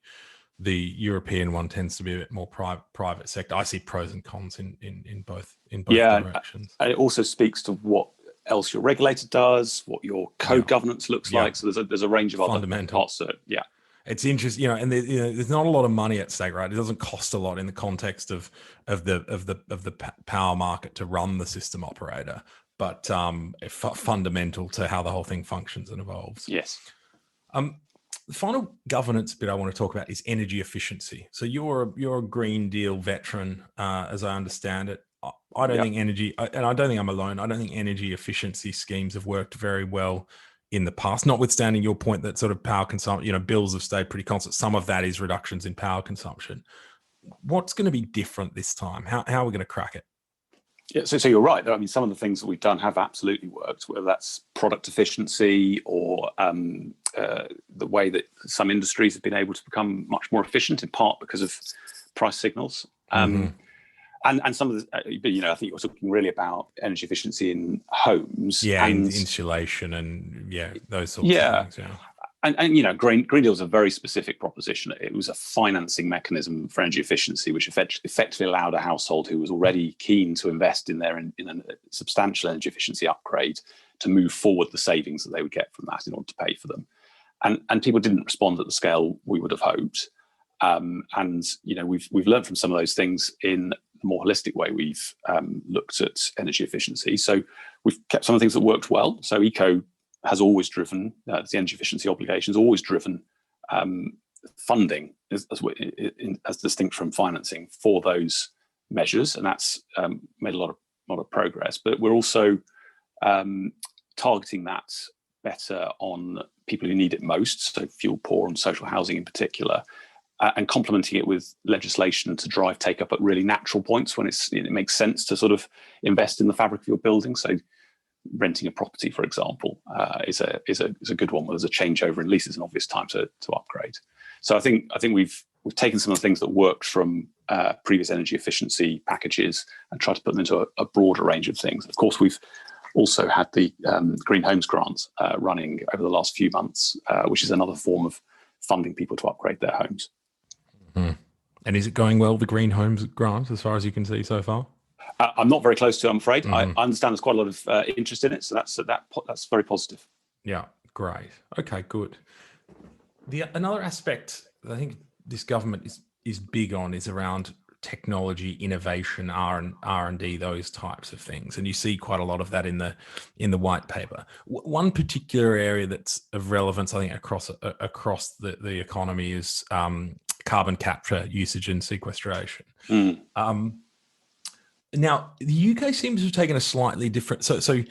[SPEAKER 3] European one tends to be a bit more private sector. I see pros and cons in both directions. And
[SPEAKER 1] it also speaks to what else your regulator does, what your code governance looks like. So there's a range of other parts to it. Yeah.
[SPEAKER 3] It's interesting, and there's not a lot of money at stake, right? It doesn't cost a lot in the context of the power market to run the system operator, but fundamental to how the whole thing functions and evolves.
[SPEAKER 1] Yes.
[SPEAKER 3] The final governance bit I want to talk about is energy efficiency. So you're a Green Deal veteran, as I understand it. I don't think and I don't think I'm alone. I don't think energy efficiency schemes have worked very well in the past, notwithstanding your point that sort of power consumption, bills have stayed pretty constant. Some of that is reductions in power consumption. What's going to be different this time? How are we going to crack it?
[SPEAKER 1] Yeah, so you're right. I mean, some of the things that we've done have absolutely worked, whether that's product efficiency or the way that some industries have been able to become much more efficient, in part because of price signals. And some of the, I think you're talking really about energy efficiency in homes.
[SPEAKER 3] Yeah,
[SPEAKER 1] and
[SPEAKER 3] insulation and those sorts of things. Yeah.
[SPEAKER 1] And Green Deal is a very specific proposition. It was a financing mechanism for energy efficiency, which effectively allowed a household who was already keen to invest in a substantial energy efficiency upgrade to move forward the savings that they would get from that in order to pay for them. And people didn't respond at the scale we would have hoped. We've learned from some of those things in a more holistic way. We've looked at energy efficiency. So we've kept some of the things that worked well. So eco has always driven, the energy efficiency obligations, always driven funding as distinct from financing for those measures, and that's made a lot of progress. But we're also targeting that better on people who need it most, so fuel poor and social housing in particular, and complementing it with legislation to drive take up at really natural points when it makes sense to sort of invest in the fabric of your building. So renting a property, for example, is a good one where there's a changeover in leases, an obvious time to upgrade. So I think we've taken some of the things that worked from previous energy efficiency packages and tried to put them into a broader range of things. Of course, we've also had the Green Homes Grant running over the last few months, which is another form of funding people to upgrade their homes.
[SPEAKER 3] Mm-hmm. And is it going well, the Green Homes Grant, as far as you can see so far?
[SPEAKER 1] I'm not very close to it, I'm afraid. I understand there's quite a lot of interest in it, so that's very positive. Yeah,
[SPEAKER 3] great. Okay, good. Another aspect that I think this government is big on is around technology, innovation, R&D, those types of things, and you see quite a lot of that in the white paper. One particular area that's of relevance, I think, across the economy is carbon capture, usage, and sequestration. Now, the UK seems to have taken a slightly different. So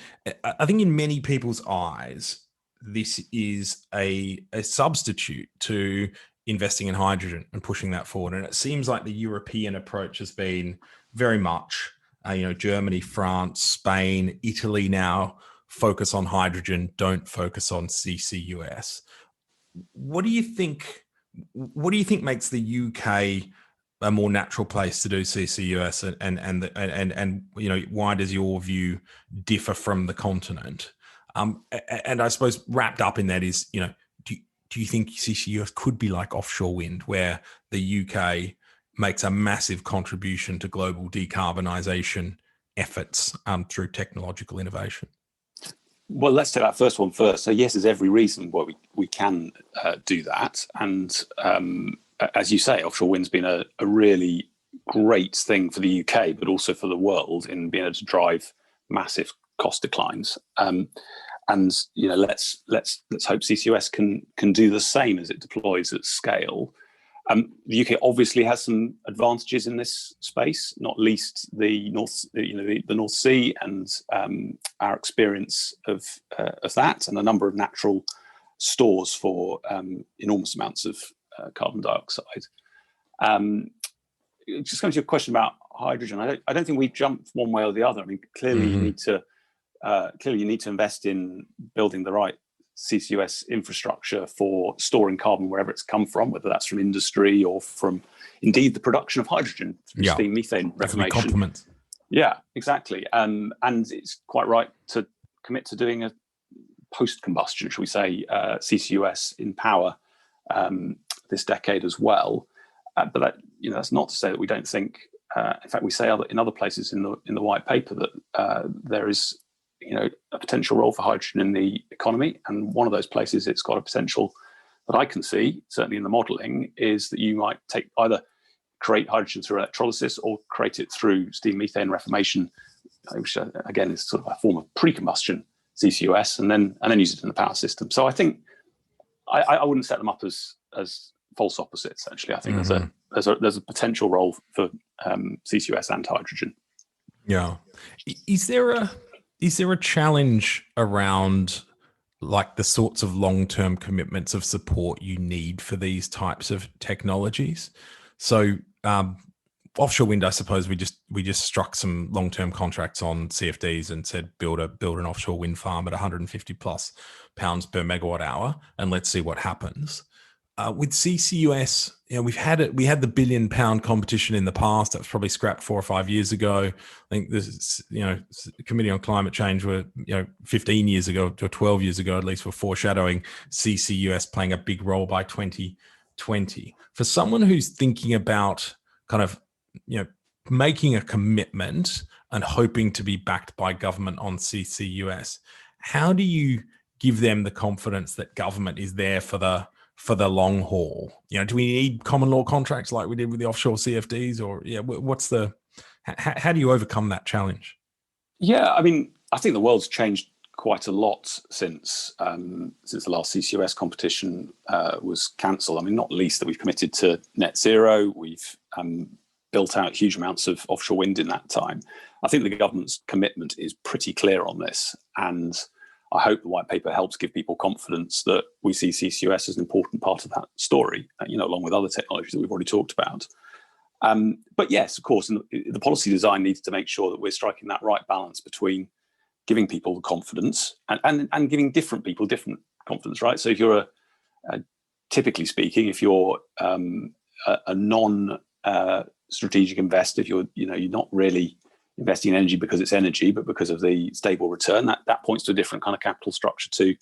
[SPEAKER 3] I think in many people's eyes, this is a substitute to investing in hydrogen and pushing that forward. And it seems like the European approach has been very much, Germany, France, Spain, Italy now focus on hydrogen, don't focus on CCUS. What do you think makes the UK a more natural place to do CCUS, and why does your view differ from the continent? And I suppose wrapped up in that is, do you think CCUS could be like offshore wind, where the UK makes a massive contribution to global decarbonisation efforts through technological innovation?
[SPEAKER 1] Well, let's take that first one first. So yes, there's every reason why we can do that. And as you say, offshore wind's been a really great thing for the UK, but also for the world in being able to drive massive cost declines. Let's hope CCUS can do the same as it deploys at scale. The UK obviously has some advantages in this space, not least the North Sea and our experience of that, and a number of natural stores for enormous amounts of carbon dioxide. Just going to your question about hydrogen, I don't think we've jumped one way or the other. I mean, clearly you need to invest in building the right CCUS infrastructure for storing carbon wherever it's come from, whether that's from industry or from indeed the production of hydrogen through steam methane reformation. Yeah, exactly. And it's quite right to commit to doing a post-combustion, shall we say, CCUS in power this decade as well. But that's not to say that we don't think. In fact, we say in other places in the white paper that there is a potential role for hydrogen in the economy, and one of those places it's got a potential that I can see, certainly in the modelling, is that you might either create hydrogen through electrolysis or create it through steam methane reformation, which again is sort of a form of pre-combustion CCUS, and then use it in the power system. So I think I wouldn't set them up as false opposites. Actually, I think there's a potential role for CCUS and hydrogen.
[SPEAKER 3] Yeah. Is there a challenge around like the sorts of long-term commitments of support you need for these types of technologies? So offshore wind, I suppose we just struck some long-term contracts on CFDs and said build an offshore wind farm at 150 plus pounds per megawatt hour, and let's see what happens. With CCUS, we had the £1 billion competition in the past. That was probably scrapped 4 or 5 years ago. I think this, the Committee on Climate Change were, 15 years ago or 12 years ago, at least, were foreshadowing CCUS playing a big role by 2020. For someone who's thinking about kind of, making a commitment and hoping to be backed by government on CCUS, how do you give them the confidence that government is there for the long haul? Do we need common law contracts like we did with the offshore CFDs, or how do you overcome that challenge?
[SPEAKER 1] Yeah, I mean, I think the world's changed quite a lot since the last CCUS competition was cancelled. I mean, not least that we've committed to net zero. We've built out huge amounts of offshore wind in that time. I think the government's commitment is pretty clear on this, and I hope the white paper helps give people confidence that we see CCUS as an important part of that story, along with other technologies that we've already talked about. But yes, of course, the policy design needs to make sure that we're striking that right balance between giving people the confidence and giving different people different confidence, right? So if you're typically speaking, if you're a non-strategic investor, if you're not really investing in energy because it's energy, but because of the stable return, that points to a different kind of capital structure to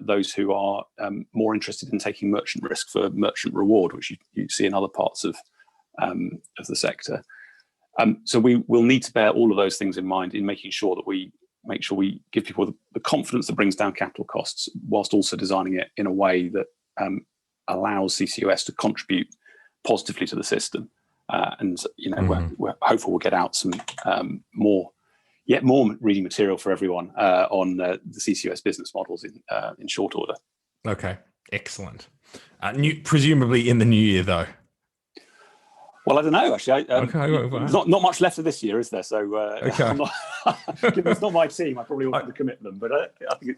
[SPEAKER 1] those who are more interested in taking merchant risk for merchant reward, which you see in other parts of the sector. So we will need to bear all of those things in mind in making sure that we give people the confidence that brings down capital costs, whilst also designing it in a way that allows CCUS to contribute positively to the system. We're hopeful we'll get out some more reading material for everyone on the CCUS business models in short order.
[SPEAKER 3] Okay, excellent. Presumably in the new year, though.
[SPEAKER 1] Well, I don't know. Actually,
[SPEAKER 3] well,
[SPEAKER 1] not much left of this year, is there? So,
[SPEAKER 3] okay.
[SPEAKER 1] Given it's not my team, I probably won't commit them. But I think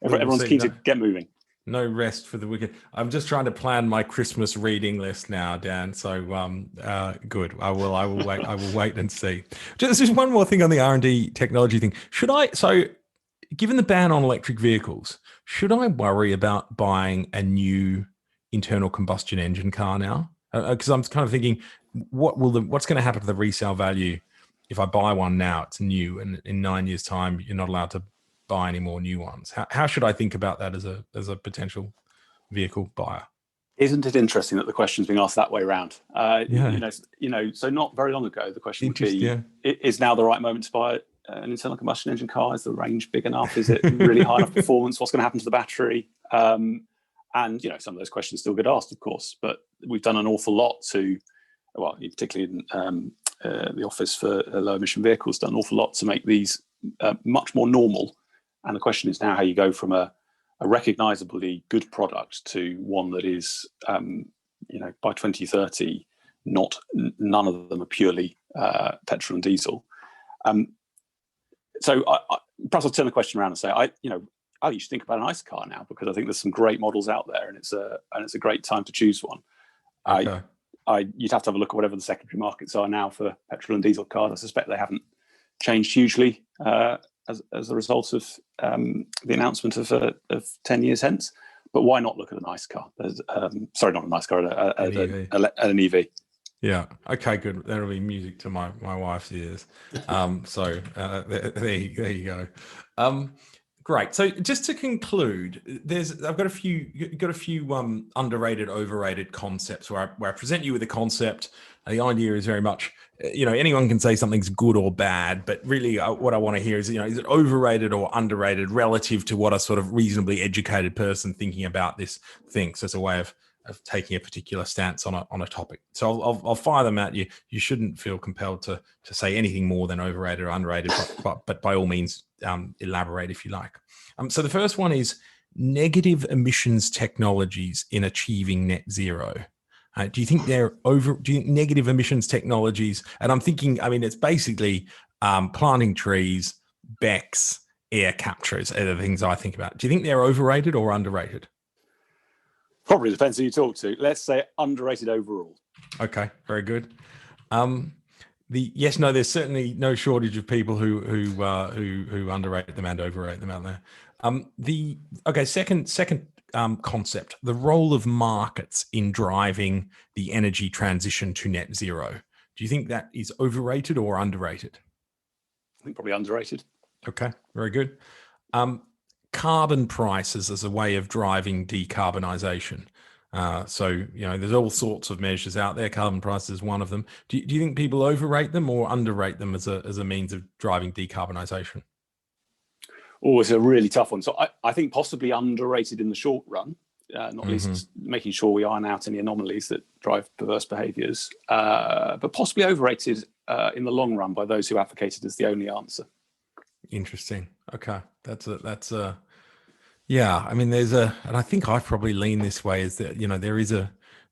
[SPEAKER 1] everyone's keen to get moving.
[SPEAKER 3] No rest for the wicked. I'm just trying to plan my Christmas reading list now, Dan. So good. I will wait. I will wait and see. Just one more thing on the R&D technology thing. Given the ban on electric vehicles, should I worry about buying a new internal combustion engine car now? Because I'm kind of thinking, what's going to happen to the resale value if I buy one now? It's new, and in 9 years' time, you're not allowed to buy any more new ones. How should I think about that as a potential vehicle buyer?
[SPEAKER 1] Isn't it interesting that the question's being asked that way around? So not very long ago, the question would be: is now the right moment to buy an internal combustion engine car? Is the range big enough? Is it really high enough performance? What's going to happen to the battery? And some of those questions still get asked, of course. But we've done an awful lot particularly in the Office for Low Emission Vehicles, done an awful lot to make these much more normal. And the question is now how you go from a recognisably good product to one that is, by 2030, none of them are purely petrol and diesel. So perhaps I'll turn the question around and say, you should think about an ICE car now, because I think there's some great models out there, and it's a great time to choose one.
[SPEAKER 3] Okay.
[SPEAKER 1] You'd have to have a look at whatever the secondary markets are now for petrol and diesel cars. I suspect they haven't changed hugely as a result of the announcement of 10 years hence. But why not look at a nice car? Sorry, not a nice car, an EV.
[SPEAKER 3] Yeah. Okay, good. That'll be music to my wife's ears. There you go. Great. So just to conclude, I've got a few underrated, overrated concepts where I present you with a concept. The idea is very much, anyone can say something's good or bad, but really what I want to hear is, is it overrated or underrated relative to what a sort of reasonably educated person thinking about this thinks, as a way of taking a particular stance on a topic. So I'll fire them at you. You shouldn't feel compelled to say anything more than overrated or underrated, but by all means, elaborate if you like. So the first one is negative emissions technologies in achieving net zero? Do you think negative emissions technologies, and I'm thinking, it's basically planting trees, BECS, air captures are the things I think about. Do you think they're overrated or underrated?
[SPEAKER 1] Probably depends who you talk to. Let's say underrated overall. Okay,
[SPEAKER 3] very good. There's certainly no shortage of people who underrate them and overrate them out there. Second concept: the role of markets in driving the energy transition to net zero. Do you think that is overrated or underrated?
[SPEAKER 1] I think probably underrated.
[SPEAKER 3] Okay, very good. Carbon prices as a way of driving decarbonisation. There's all sorts of measures out there. Carbon price is one of them. Do you think people overrate them or underrate them as a means of driving decarbonisation?
[SPEAKER 1] Oh, it's a really tough one. So I think possibly underrated in the short run, not least making sure we iron out any anomalies that drive perverse behaviours, but possibly overrated in the long run by those who advocate it as the only answer.
[SPEAKER 3] Interesting. Okay, that's yeah. And I think I probably lean this way, is that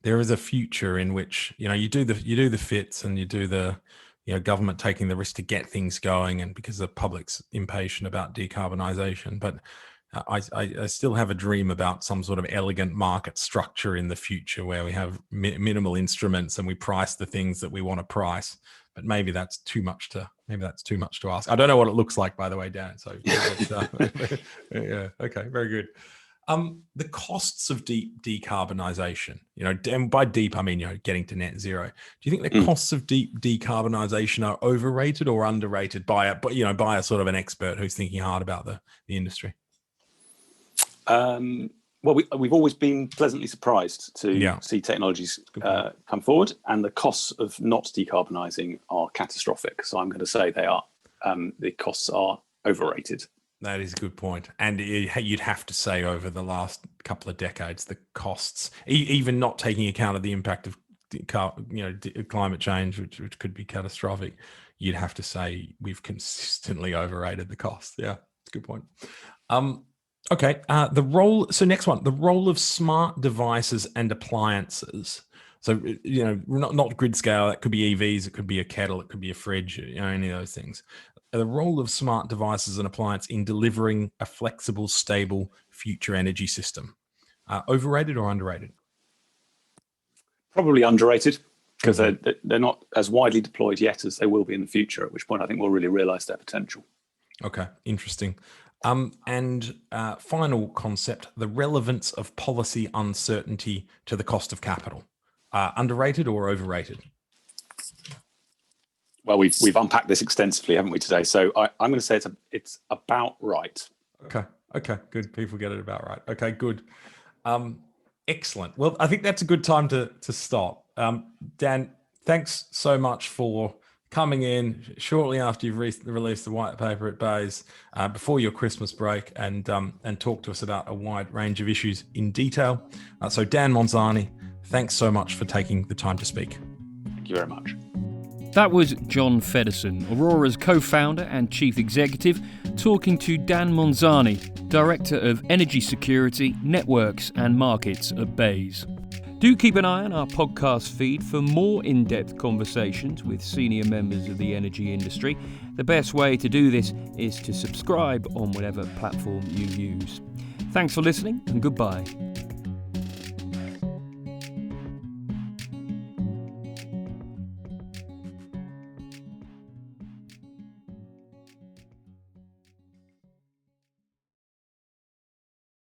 [SPEAKER 3] there is a future in which you do the fits and you do the government taking the risk to get things going, and because the public's impatient about decarbonisation. But I still have a dream about some sort of elegant market structure in the future where we have minimal instruments and we price the things that we want to price. But maybe that's too much to ask. I don't know what it looks like, by the way, Dan. So yeah, okay, very good. The costs of decarbonisation, and by deep I mean getting to net zero. Do you think the costs of decarbonisation are overrated or underrated by a sort of an expert who's thinking hard about the industry?
[SPEAKER 1] Well, we've always been pleasantly surprised to see technologies come forward, and the costs of not decarbonising are catastrophic. So I'm going to say they are. The costs are overrated.
[SPEAKER 3] That is a good point. And you'd have to say over the last couple of decades, the costs, even not taking account of the impact of climate change, which could be catastrophic, you'd have to say we've consistently overrated the cost. Yeah, it's a good point. Okay, next one, the role of smart devices and appliances. So, not grid scale, it could be EVs, it could be a kettle, it could be a fridge, any of those things. The role of smart devices and appliance in delivering a flexible, stable future energy system. Overrated or underrated?
[SPEAKER 1] Probably underrated, because they're not as widely deployed yet as they will be in the future, at which point I think we'll really realise their potential.
[SPEAKER 3] Okay, interesting. And final concept, the relevance of policy uncertainty to the cost of capital. Underrated or overrated?
[SPEAKER 1] Well, we've unpacked this extensively, haven't we, today? So I'm going to say it's about right.
[SPEAKER 3] Okay, good. People get it about right. Okay, good. Excellent. Well, I think that's a good time to stop. Dan, thanks so much for coming in shortly after you've released the white paper at BEIS, before your Christmas break, and talk to us about a wide range of issues in detail. So Dan Monzani, thanks so much for taking the time to speak.
[SPEAKER 1] Thank you very much.
[SPEAKER 2] That was John Feddersen, Aurora's co-founder and chief executive, talking to Dan Monzani, Director of Energy Security, Networks and Markets at BEIS. Do keep an eye on our podcast feed for more in-depth conversations with senior members of the energy industry. The best way to do this is to subscribe on whatever platform you use. Thanks for listening, and goodbye.